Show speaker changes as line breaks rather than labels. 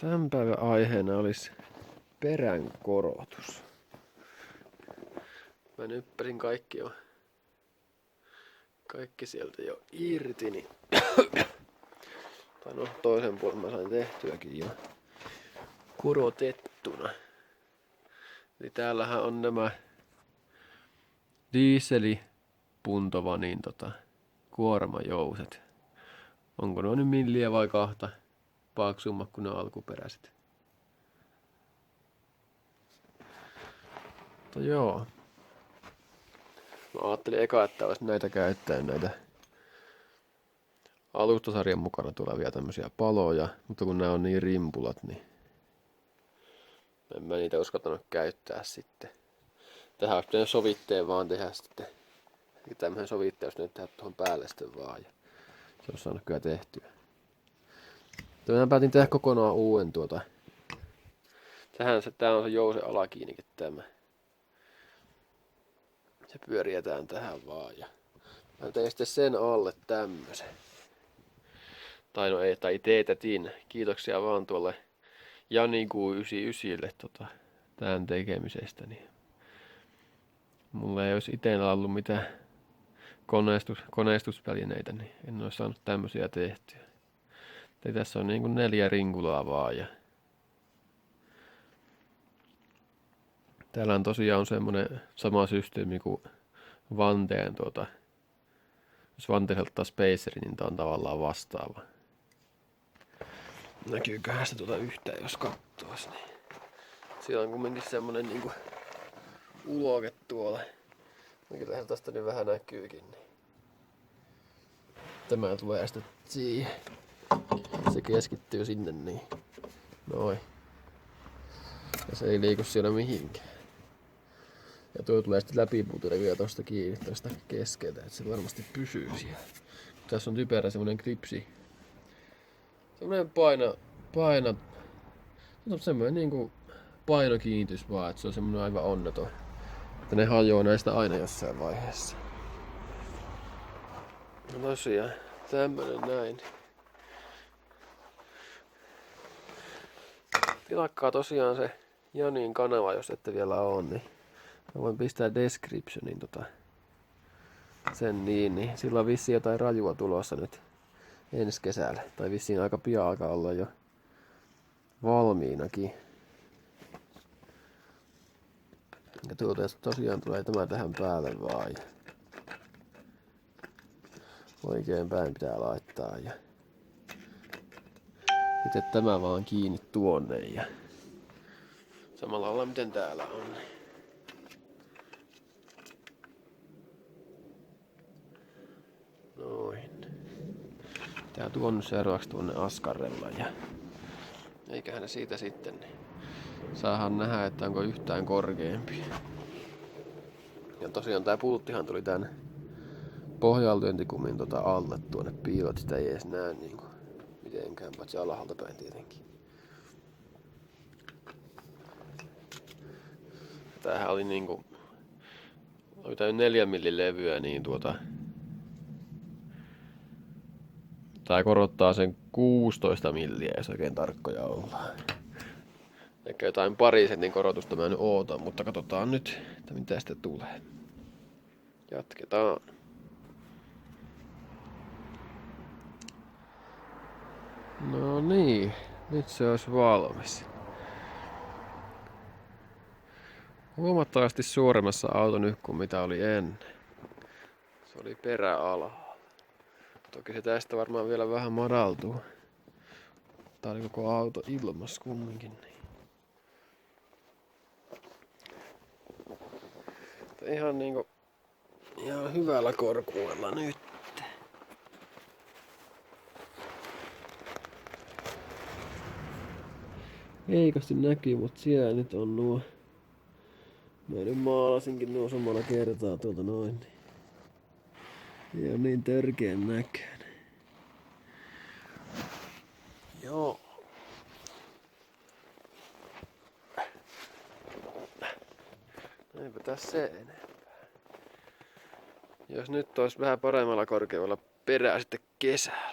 Tämän päivän aiheena olisi perän korotus. Mä nyppäsin kaikki sieltä jo irti, niin tai no toisen puolen mä sain tehtyäkin jo korotettuna. Eli täällähän on nämä dieselipuntovanin kuormajouset. Onko ne nyt milliä vai kahta paksummat kuin ne alkuperäiset? Mutta joo. Mä ajattelin eka, että olisi näitä käyttää näitä alustasarjan mukana tulevia tämmöisiä paloja, mutta kun nämä on niin rimpulat, niin en mä niitä uskaltanut käyttää sitten. Tähän olisi pitänyt sovitteen vaan tehdä sitten. Tämmöisen sovitteen olisi nyt tehdä tuohon päälle sitten vaan. Ja se olisi saanut kyllä tehtyä. Mä päätin tehdä kokonaan uuden tää on se jousen alakiinnikin tämä. Se pyörietään tähän vaan ja mä tein sitten sen alle tämmösen. Tai no ei, tai teetätin. Kiitoksia vaan tuolle Janiku99 tämän tekemisestä. Niin mulla ei olisi itellä ollut mitään koneistusvälineitä, niin en olisi saanut tämmösiä tehtyä. Eli tässä on niinku 4 ringulaa vaan ja täällä on tosiaan semmonen sama systeemi kuin vanteen jos vanteelta ottaa spaceri, niin tää on tavallaan vastaava. Näkyyköhän sitä yhtään, jos kattois, niin siellä on kumminkin semmonen niinku uloke tuolla. Kyllähän tästä nyt vähän näkyykin, niin tämä tulee sitten siihen. Se keskittyy sinne niin. Noin. Ja se ei liiku siellä mihinkään. Ja tuo tulee sitten läpipuutille vielä tosta kiinni tosta keskeltä, että se varmasti pysyy siellä. Tässä on typerä semmonen klipsi. Semmonen semmonen niinku painokiintys vaan, että se on semmonen aivan onneton. Että ne hajoaa näistä aina jossain vaiheessa. No tosiaan, tämmönen näin. Tilakkaa tosiaan se Janin kanava, jos ette vielä oo, niin mä voin pistää descriptionin sen niin sillä on vissiin jotain rajua tulossa nyt ensi kesällä. Tai vissiin aika pian alkaa olla jo valmiinakin. Ja tosiaan tulee tämä tähän päälle vaan. Ja oikein päin pitää laittaa. Ja sitten tämä vaan kiinni tuonne ja samalla lailla miten täällä on. Noin. Tää tuon seuraavaksi tuonne askarrella ja eiköhän ne siitä sitten niin saahan nähdä, että onko yhtään korkeampi. Ja tosiaan tää pulttihan tuli tän pohjallyöntikumin alle tuonne piilot, sitä ei edes näe niinku mitenkään, paitsi alhaalta päin tietenkin. Tämähän oli niinku oli 4 millin levyä, niin tää korottaa sen 16 milliä, jos oikein tarkkoja ollaan. Ehkä jotain pari sentin korotusta mä nyt ootan, mutta katsotaan nyt, että mitä sitä tulee. Jatketaan. No niin, nyt se olisi valmis. Huomattavasti suuremmassa auto nyt kuin mitä oli ennen. Se oli peräalhaalla. Toki se tästä varmaan vielä vähän madaltuu. Tää oli koko auto ilmassa kumminkin. Ihan niinku ihan hyvällä korkuudella nyt. Heikosti näkyy, mutta siellä nyt on nuo. Mä nyt maalasinkin nuo samalla kertaa tuolta noin. Ei on niin törkeän näköinen. Joo. Eipä tässä se enempää. Jos nyt olisi vähän paremmalla korkeudella perää sitten kesällä.